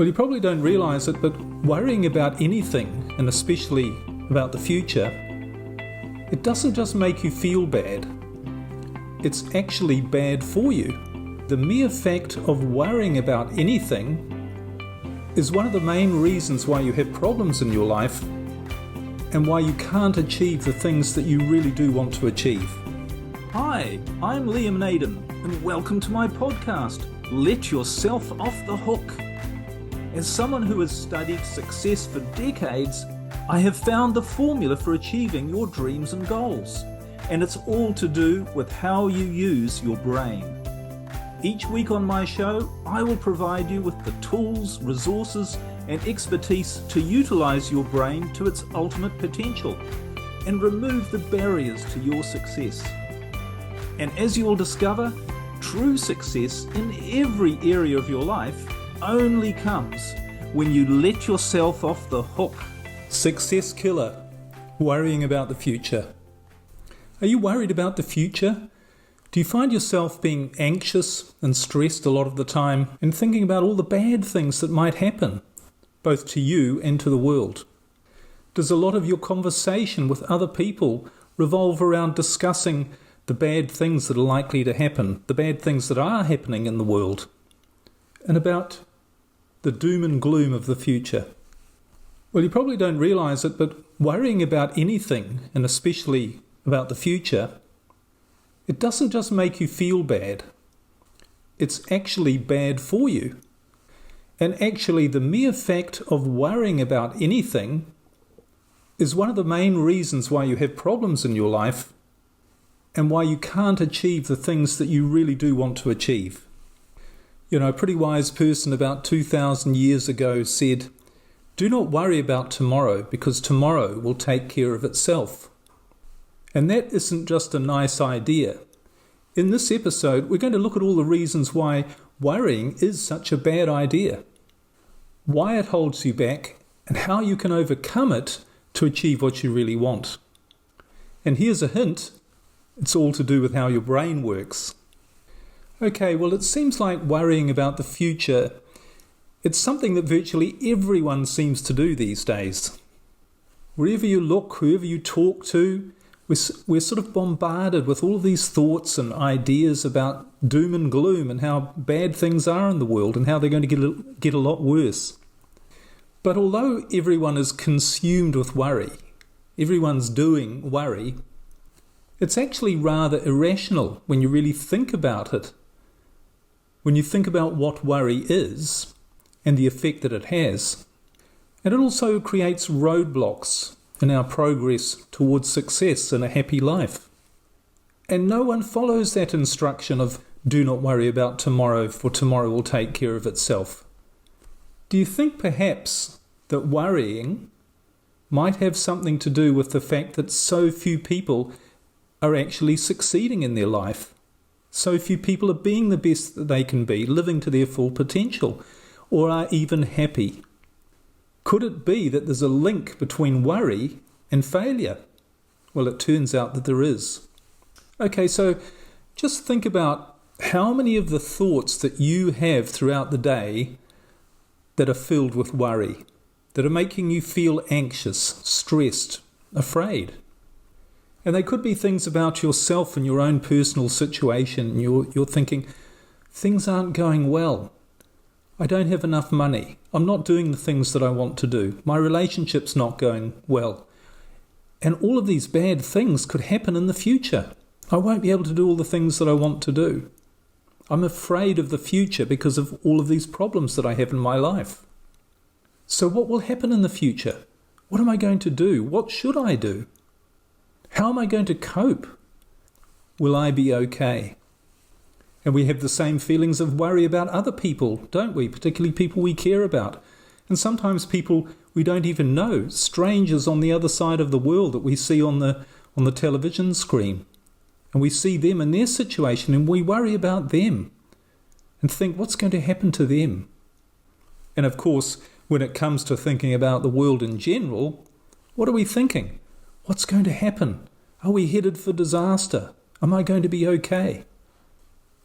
Well, you probably don't realise it, but worrying about anything, and especially about the future, it doesn't just make you feel bad. It's actually bad for you. The mere fact of worrying about anything is one of the main reasons why you have problems in your life and why you can't achieve the things that you really do want to achieve. Hi, I'm Liam Naden, and welcome to my podcast, Let Yourself Off the Hook. As someone who has studied success for decades, I have found the formula for achieving your dreams and goals, and it's all to do with how you use your brain. Each week on my show, I will provide you with the tools, resources, and expertise to utilize your brain to its ultimate potential and remove the barriers to your success. And as you will discover, true success in every area of your life only comes when you let yourself off the hook. Success killer, worrying about the future. Are you worried about the future? Do you find yourself being anxious and stressed a lot of the time and thinking about all the bad things that might happen, both to you and to the world? Does a lot of your conversation with other people revolve around discussing the bad things that are likely to happen, the bad things that are happening in the world, and about the doom and gloom of the future? Well, you probably don't realise it, but worrying about anything, and especially about the future, it doesn't just make you feel bad. It's actually bad for you. And actually, the mere fact of worrying about anything is one of the main reasons why you have problems in your life and why you can't achieve the things that you really do want to achieve. You know, a pretty wise person about 2,000 years ago said, "Do not worry about tomorrow, because tomorrow will take care of itself." And that isn't just a nice idea. In this episode, we're going to look at all the reasons why worrying is such a bad idea, why it holds you back, and how you can overcome it to achieve what you really want. And here's a hint, it's all to do with how your brain works. Okay, well, it seems like worrying about the future, it's something that virtually everyone seems to do these days. Wherever you look, whoever you talk to, we're sort of bombarded with all of these thoughts and ideas about doom and gloom and how bad things are in the world and how they're going to get a lot worse. But although everyone is consumed with worry, everyone's doing worry, it's actually rather irrational when you really think about it. When you think about what worry is and the effect that it has. And it also creates roadblocks in our progress towards success and a happy life. And no one follows that instruction of do not worry about tomorrow, for tomorrow will take care of itself. Do you think perhaps that worrying might have something to do with the fact that so few people are actually succeeding in their life? So few people are being the best that they can be, living to their full potential, or are even happy. Could it be that there's a link between worry and failure? Well, it turns out that there is. Okay, so just think about how many of the thoughts that you have throughout the day that are filled with worry, that are making you feel anxious, stressed, afraid. And they could be things about yourself and your own personal situation. You're thinking, things aren't going well. I don't have enough money. I'm not doing the things that I want to do. My relationship's not going well. And all of these bad things could happen in the future. I won't be able to do all the things that I want to do. I'm afraid of the future because of all of these problems that I have in my life. So what will happen in the future? What am I going to do? What should I do? How am I going to cope? Will I be okay? And we have the same feelings of worry about other people, don't we? Particularly people we care about. And sometimes people we don't even know, strangers on the other side of the world that we see on the television screen. And we see them in their situation and we worry about them and think, what's going to happen to them? And of course, when it comes to thinking about the world in general, what are we thinking? What's going to happen? Are we headed for disaster? Am I going to be okay?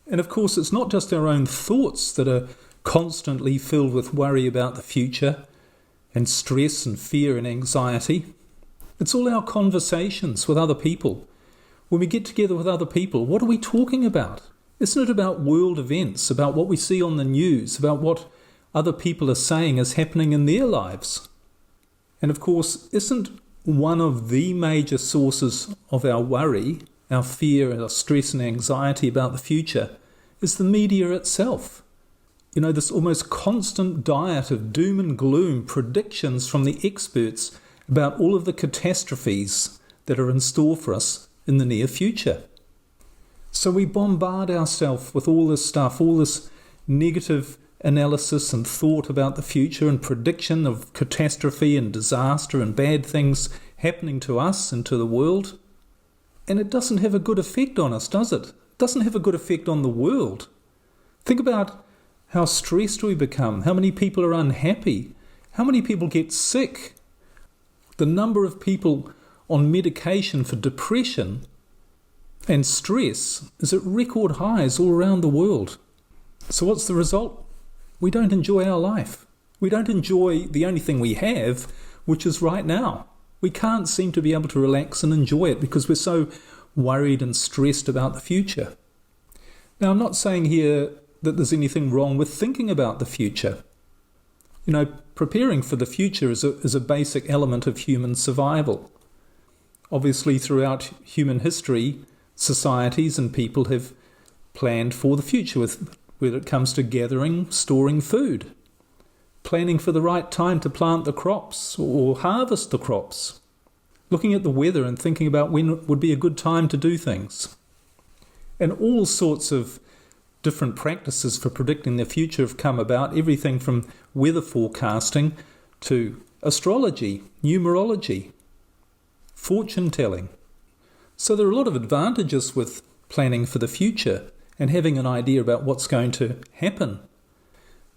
And of course, it's not just our own thoughts that are constantly filled with worry about the future and stress and fear and anxiety. It's all our conversations with other people. When we get together with other people, what are we talking about? Isn't it about world events, about what we see on the news, about what other people are saying is happening in their lives? And of course, isn't one of the major sources of our worry, our fear, our stress and anxiety about the future is the media itself? You know, this almost constant diet of doom and gloom predictions from the experts about all of the catastrophes that are in store for us in the near future. So we bombard ourselves with all this stuff, all this negative analysis and thought about the future and prediction of catastrophe and disaster and bad things happening to us and to the world. And it doesn't have a good effect on us, does it? It doesn't have a good effect on the world. Think about how stressed we become, how many people are unhappy, how many people get sick. The number of people on medication for depression and stress is at record highs all around the world. So what's the result? We don't enjoy our life. We don't enjoy the only thing we have, which is right now. We can't seem to be able to relax and enjoy it because we're so worried and stressed about the future. Now, I'm not saying here that there's anything wrong with thinking about the future. You know, preparing for the future is a basic element of human survival. Obviously, throughout human history, societies and people have planned for the future when it comes to gathering, storing food, planning for the right time to plant the crops or harvest the crops, looking at the weather and thinking about when would be a good time to do things. And all sorts of different practices for predicting the future have come about, everything from weather forecasting to astrology, numerology, fortune telling. So there are a lot of advantages with planning for the future and having an idea about what's going to happen.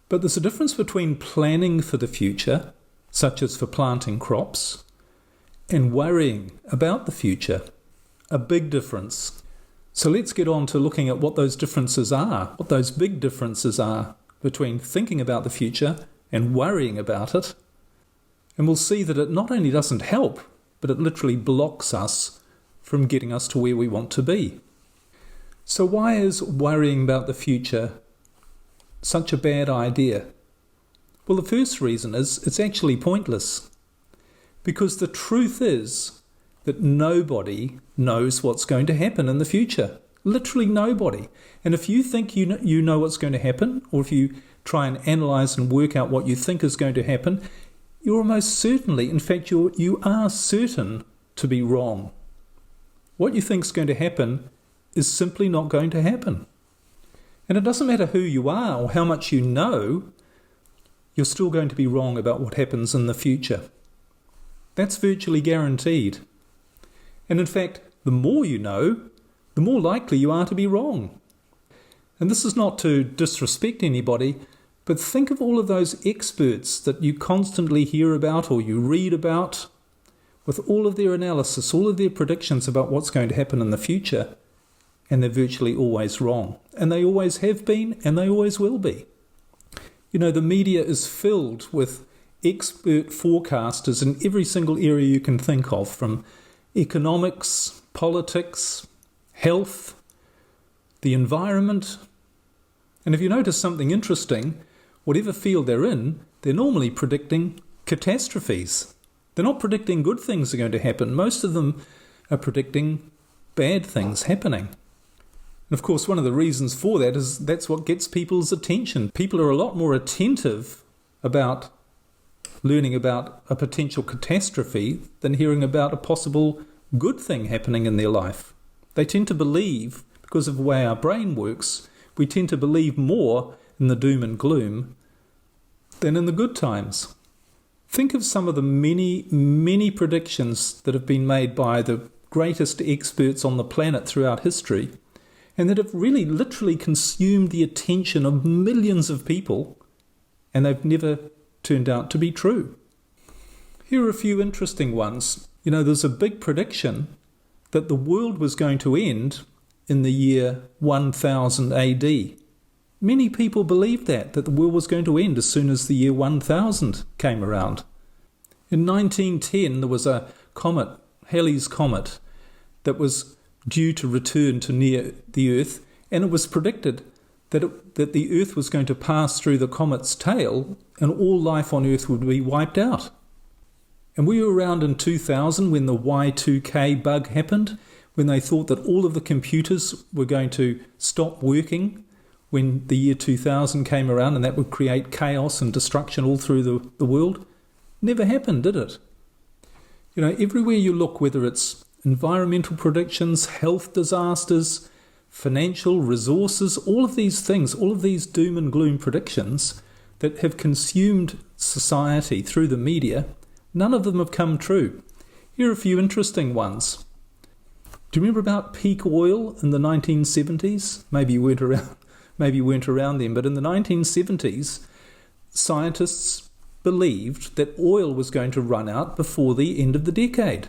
But there's a difference between planning for the future, such as for planting crops, and worrying about the future. A big difference. So let's get on to looking at what those differences are, what those big differences are between thinking about the future and worrying about it. And we'll see that it not only doesn't help, but it literally blocks us from getting us to where we want to be. So why is worrying about the future such a bad idea? Well, the first reason is it's actually pointless. Because the truth is that nobody knows what's going to happen in the future. Literally nobody. And if you think you know what's going to happen, or if you try and analyse and work out what you think is going to happen, you're almost certainly, in fact, you are certain to be wrong. What you think is going to happen is simply not going to happen. And it doesn't matter who you are or how much you know, you're still going to be wrong about what happens in the future. That's virtually guaranteed. And in fact, the more you know, the more likely you are to be wrong. And this is not to disrespect anybody, but think of all of those experts that you constantly hear about or you read about, with all of their analysis, all of their predictions about what's going to happen in the future, and they're virtually always wrong. And they always have been, and they always will be. You know, the media is filled with expert forecasters in every single area you can think of, from economics, politics, health, the environment. And if you notice something interesting, whatever field they're in, they're normally predicting catastrophes. They're not predicting good things are going to happen. Most of them are predicting bad things happening. And of course, one of the reasons for that is that's what gets people's attention. People are a lot more attentive about learning about a potential catastrophe than hearing about a possible good thing happening in their life. They tend to believe, because of the way our brain works, we tend to believe more in the doom and gloom than in the good times. Think of some of the many, many predictions that have been made by the greatest experts on the planet throughout history, and that have really literally consumed the attention of millions of people, and they've never turned out to be true. Here are a few interesting ones. You know, there's a big prediction that the world was going to end in the year 1000 AD. Many people believed that the world was going to end as soon as the year 1000 came around. In 1910, there was a comet, Halley's Comet, that was due to return to near the Earth, and it was predicted that the Earth was going to pass through the comet's tail and all life on Earth would be wiped out. And we were around in 2000 when the Y2K bug happened, when they thought that all of the computers were going to stop working when the year 2000 came around, and that would create chaos and destruction all through the world. Never happened, did it? You know, everywhere you look, whether it's environmental predictions, health disasters, financial resources, all of these things, all of these doom and gloom predictions that have consumed society through the media, none of them have come true. Here are a few interesting ones. Do you remember about peak oil in the 1970s? Maybe you weren't around then, but in the 1970s, scientists believed that oil was going to run out before the end of the decade.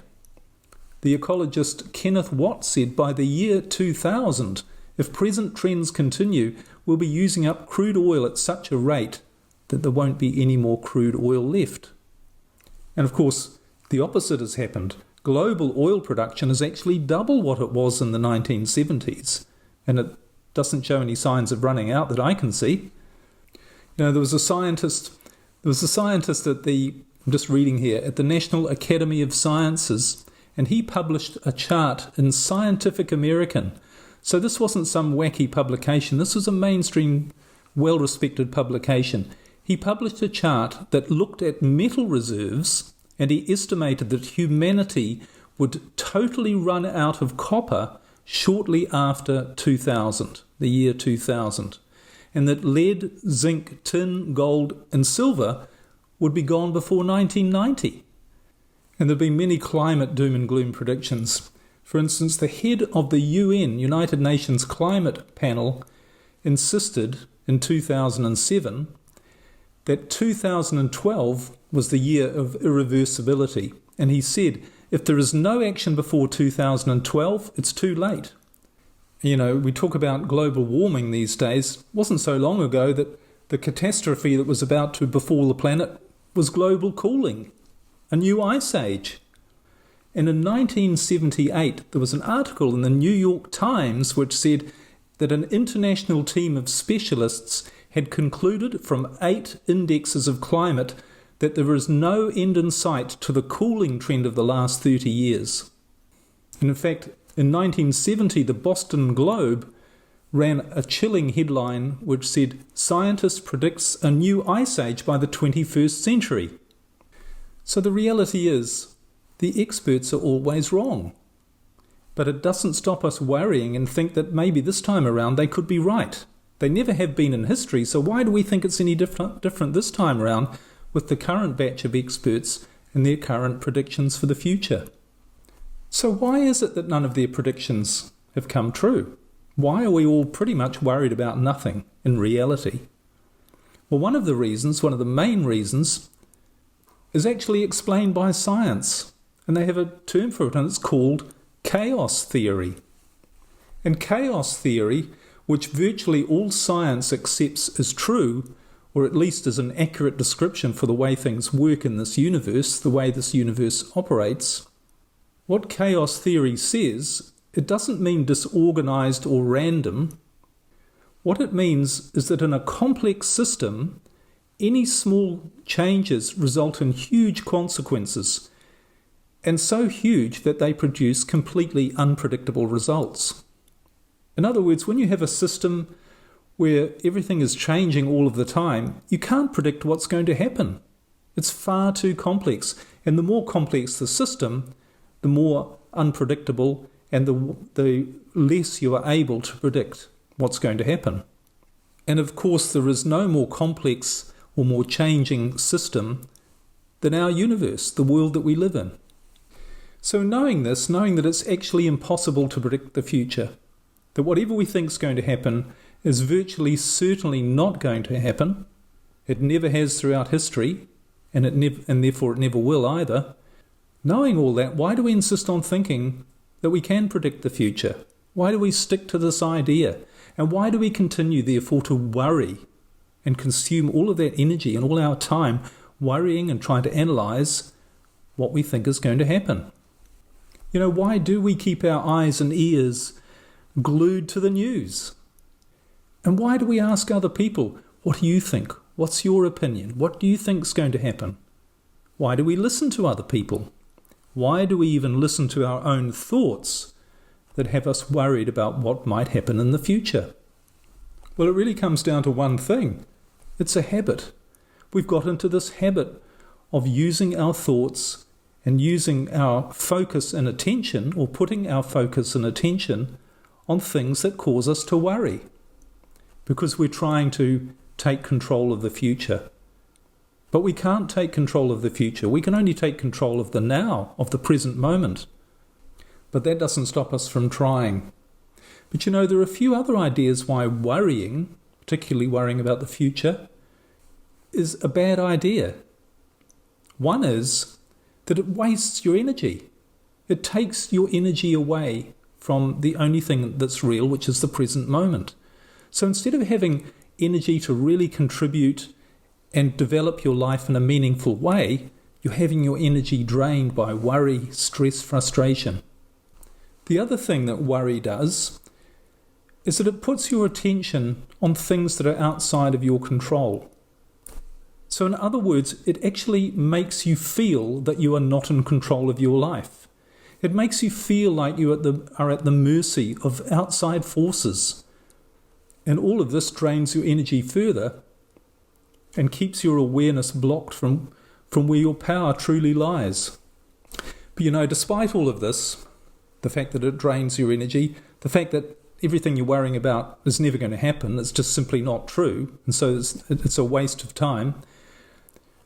The ecologist Kenneth Watt said by the year 2000, if present trends continue, we'll be using up crude oil at such a rate that there won't be any more crude oil left. And of course, the opposite has happened. Global oil production is actually double what it was in the 1970s, and it doesn't show any signs of running out that I can see. You know, there was a scientist at I'm just reading here, at the National Academy of Sciences, and he published a chart in Scientific American. So this wasn't some wacky publication. This was a mainstream, well-respected publication. He published a chart that looked at metal reserves, and he estimated that humanity would totally run out of copper shortly after 2000, the year 2000, and that lead, zinc, tin, gold, and silver would be gone before 1990. And there have been many climate doom and gloom predictions. For instance, the head of the UN, United Nations Climate Panel, insisted in 2007 that 2012 was the year of irreversibility. And he said, if there is no action before 2012, it's too late. You know, we talk about global warming these days. It wasn't so long ago that the catastrophe that was about to befall the planet was global cooling, a new ice age. And in 1978, there was an article in the New York Times which said that an international team of specialists had concluded from 8 indexes of climate that there is no end in sight to the cooling trend of the last 30 years. And in fact, in 1970, the Boston Globe ran a chilling headline which said, "Scientist predicts a new ice age by the 21st century." So the reality is, the experts are always wrong. But it doesn't stop us worrying and think that maybe this time around they could be right. They never have been in history, so why do we think it's any different this time around with the current batch of experts and their current predictions for the future? So why is it that none of their predictions have come true? Why are we all pretty much worried about nothing in reality? Well, one of the main reasons, is actually explained by science. And they have a term for it, and it's called chaos theory. And chaos theory, which virtually all science accepts as true, or at least as an accurate description for the way things work in this universe, the way this universe operates, what chaos theory says, it doesn't mean disorganized or random. What it means is that in a complex system, any small changes result in huge consequences, and so huge that they produce completely unpredictable results. In other words, when you have a system where everything is changing all of the time, you can't predict what's going to happen. It's far too complex, and the more complex the system, the more unpredictable and the less you are able to predict what's going to happen. And of course, there is no more complex or more changing system than our universe, the world that we live in. So knowing that it's actually impossible to predict the future, that whatever we think is going to happen is virtually certainly not going to happen, it never has throughout history, and therefore it never will either. Knowing all that, why do we insist on thinking that we can predict the future? Why do we stick to this idea? And why do we continue, therefore, to worry and consume all of that energy and all our time worrying and trying to analyse what we think is going to happen? Why do we keep our eyes and ears glued to the news? And why do we ask other people, what do you think? What's your opinion? What do you think is going to happen? Why do we listen to other people? Why do we even listen to our own thoughts that have us worried about what might happen in the future? Well, it really comes down to one thing. It's a habit. We've got into this habit of using our thoughts and using our focus and attention, or putting our focus and attention on things that cause us to worry, because we're trying to take control of the future. But we can't take control of the future. We can only take control of the now, of the present moment. But that doesn't stop us from trying. But there are a few other ideas why worrying, particularly worrying about the future, is a bad idea. One is that it wastes your energy. It takes your energy away from the only thing that's real, which is the present moment. So instead of having energy to really contribute and develop your life in a meaningful way, you're having your energy drained by worry, stress, frustration. The other thing that worry does is that it puts your attention on things that are outside of your control. So in other words, it actually makes you feel that you are not in control of your life. It makes you feel like you are at the mercy of outside forces. And all of this drains your energy further and keeps your awareness blocked from where your power truly lies. But despite all of this, the fact that it drains your energy, the fact that everything you're worrying about is never going to happen, it's just simply not true, and so it's a waste of time.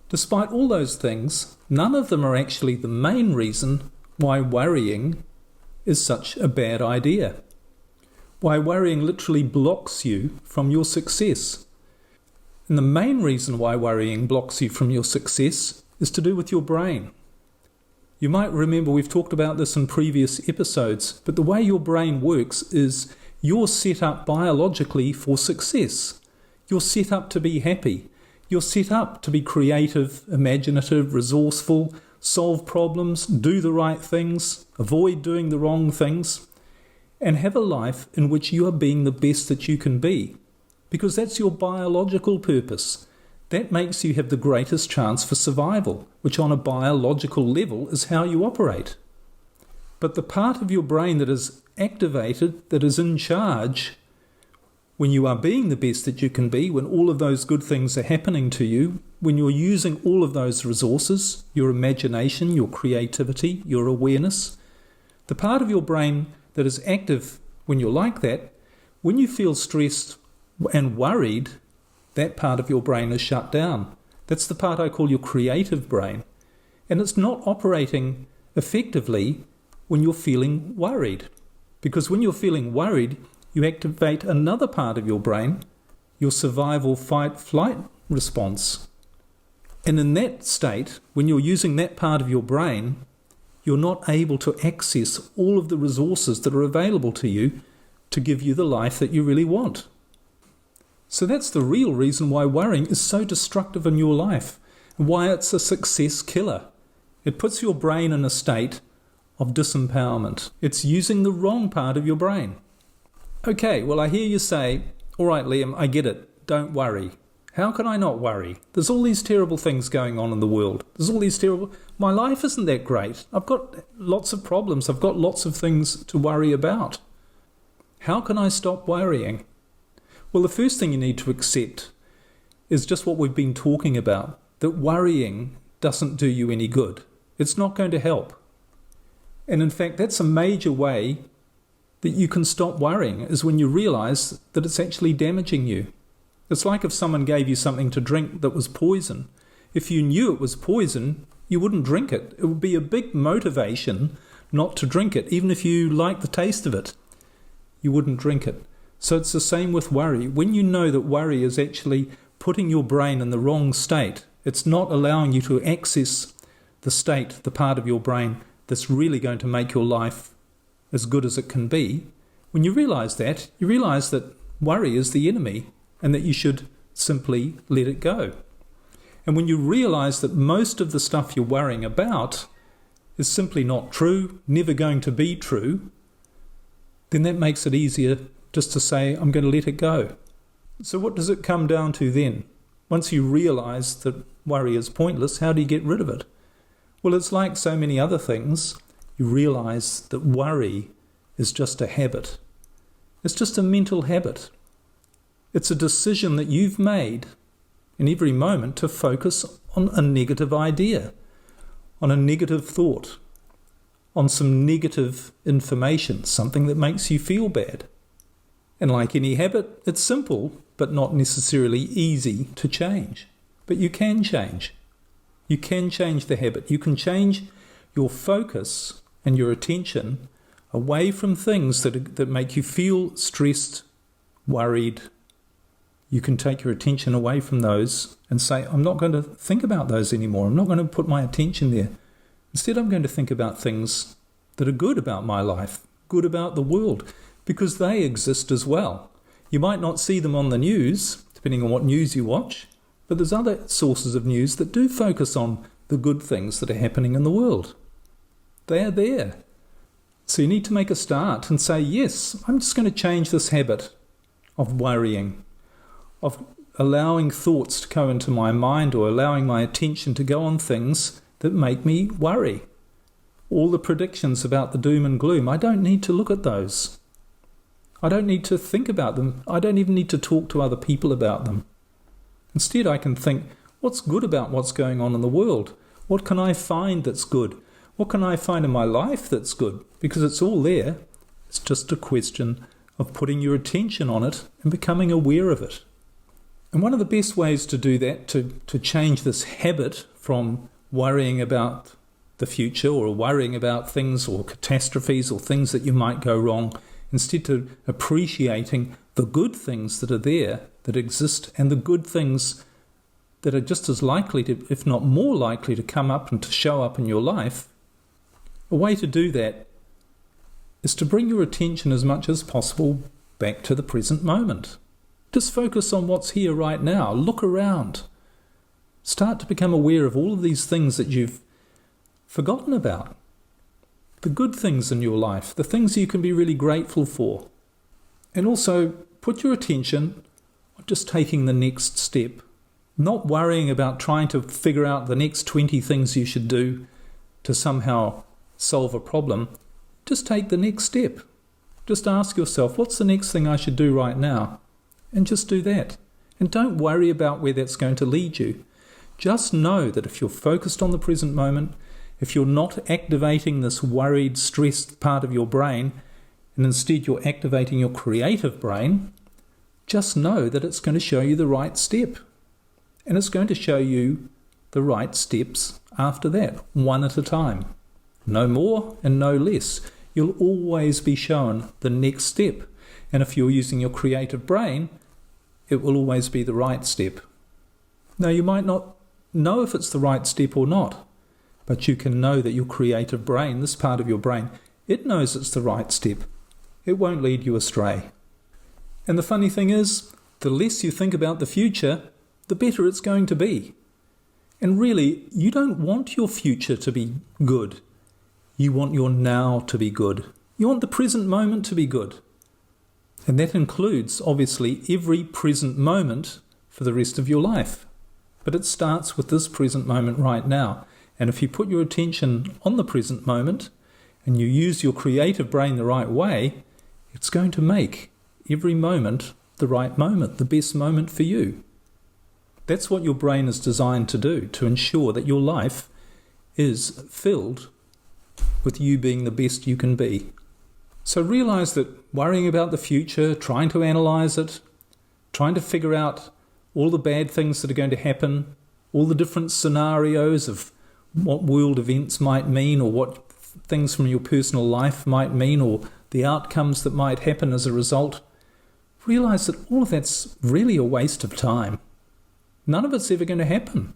Despite all those things, none of them are actually the main reason why worrying is such a bad idea. Why worrying literally blocks you from your success. And the main reason why worrying blocks you from your success is to do with your brain. You might remember we've talked about this in previous episodes, but the way your brain works is you're set up biologically for success. You're set up to be happy. You're set up to be creative, imaginative, resourceful, solve problems, do the right things, avoid doing the wrong things, and have a life in which you are being the best that you can be. Because that's your biological purpose. That makes you have the greatest chance for survival, which on a biological level is how you operate. But the part of your brain that is activated, that is in charge, when you are being the best that you can be, when all of those good things are happening to you, when you're using all of those resources, your imagination, your creativity, your awareness, the part of your brain that is active when you're like that, when you feel stressed and worried, that part of your brain is shut down. That's the part I call your creative brain. And it's not operating effectively when you're feeling worried. Because when you're feeling worried, you activate another part of your brain, your survival fight-flight response. And in that state, when you're using that part of your brain, you're not able to access all of the resources that are available to you to give you the life that you really want. So that's the real reason why worrying is so destructive in your life, and why it's a success killer. It puts your brain in a state of disempowerment. It's using the wrong part of your brain. Okay, well I hear you say, all right Liam, I get it, don't worry. How can I not worry? There's all these terrible things going on in the world. My life isn't that great. I've got lots of problems. I've got lots of things to worry about. How can I stop worrying? Well, the first thing you need to accept is just what we've been talking about, that worrying doesn't do you any good. It's not going to help. And in fact, that's a major way that you can stop worrying, is when you realize that it's actually damaging you. It's like if someone gave you something to drink that was poison. If you knew it was poison, you wouldn't drink it. It would be a big motivation not to drink it. Even if you like the taste of it, you wouldn't drink it. So it's the same with worry. When you know that worry is actually putting your brain in the wrong state, it's not allowing you to access the state, the part of your brain that's really going to make your life as good as it can be. When you realize that worry is the enemy and that you should simply let it go. And when you realise that most of the stuff you're worrying about is simply not true, never going to be true, then that makes it easier just to say, I'm going to let it go. So what does it come down to then? Once you realise that worry is pointless, how do you get rid of it? Well, it's like so many other things. You realise that worry is just a habit. It's just a mental habit. It's a decision that you've made in every moment to focus on a negative idea, on a negative thought, on some negative information, something that makes you feel bad. And like any habit, it's simple, but not necessarily easy to change. But you can change. You can change the habit. You can change your focus and your attention away from things that make you feel stressed, worried. You can take your attention away from those and say, I'm not going to think about those anymore. I'm not going to put my attention there. Instead, I'm going to think about things that are good about my life, good about the world, because they exist as well. You might not see them on the news, depending on what news you watch, but there's other sources of news that do focus on the good things that are happening in the world. They are there. So you need to make a start and say, yes, I'm just going to change this habit of worrying, of allowing thoughts to go into my mind or allowing my attention to go on things that make me worry. All the predictions about the doom and gloom, I don't need to look at those. I don't need to think about them. I don't even need to talk to other people about them. Instead, I can think, what's good about what's going on in the world? What can I find that's good? What can I find in my life that's good? Because it's all there. It's just a question of putting your attention on it and becoming aware of it. And one of the best ways to do that, to change this habit from worrying about the future or worrying about things or catastrophes or things that you might go wrong, instead to appreciating the good things that are there, that exist, and the good things that are just as likely to, if not more likely, to come up and to show up in your life. A way to do that is to bring your attention as much as possible back to the present moment. Just focus on what's here right now. Look around. Start to become aware of all of these things that you've forgotten about. The good things in your life, the things you can be really grateful for. And also put your attention on just taking the next step. Not worrying about trying to figure out the next 20 things you should do to somehow solve a problem. Just take the next step. Just ask yourself, what's the next thing I should do right now? And just do that. And don't worry about where that's going to lead you. Just know that if you're focused on the present moment, if you're not activating this worried, stressed part of your brain, and instead you're activating your creative brain, just know that it's going to show you the right step. And it's going to show you the right steps after that, one at a time. No more and no less. You'll always be shown the next step. And if you're using your creative brain, it will always be the right step. Now, you might not know if it's the right step or not, but you can know that your creative brain, this part of your brain, it knows it's the right step. It won't lead you astray. And the funny thing is, the less you think about the future, the better it's going to be. And really, you don't want your future to be good. You want your now to be good. You want the present moment to be good. And that includes, obviously, every present moment for the rest of your life. But it starts with this present moment right now. And if you put your attention on the present moment and you use your creative brain the right way, it's going to make every moment the right moment, the best moment for you. That's what your brain is designed to do, to ensure that your life is filled with you being the best you can be. So realize that worrying about the future, trying to analyze it, trying to figure out all the bad things that are going to happen, all the different scenarios of what world events might mean or what things from your personal life might mean or the outcomes that might happen as a result, realize that all of that's really a waste of time. None of it's ever going to happen.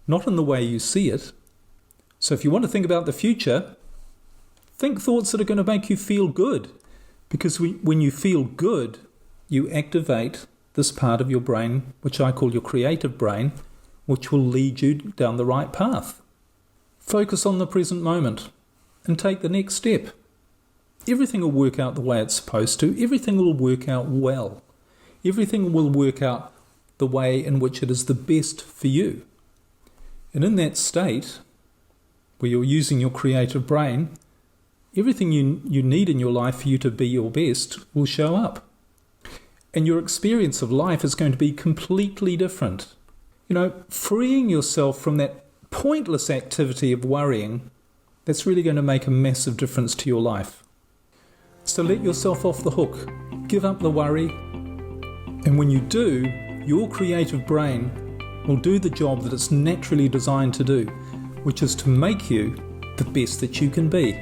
Not in the way you see it. So if you want to think about the future, think thoughts that are going to make you feel good. Because when you feel good, you activate this part of your brain, which I call your creative brain, which will lead you down the right path. Focus on the present moment and take the next step. Everything will work out the way it's supposed to. Everything will work out well. Everything will work out the way in which it is the best for you. And in that state, where you're using your creative brain, everything you need in your life for you to be your best will show up. And your experience of life is going to be completely different. Freeing yourself from that pointless activity of worrying, that's really going to make a massive difference to your life. So let yourself off the hook. Give up the worry. And when you do, your creative brain will do the job that it's naturally designed to do, which is to make you the best that you can be.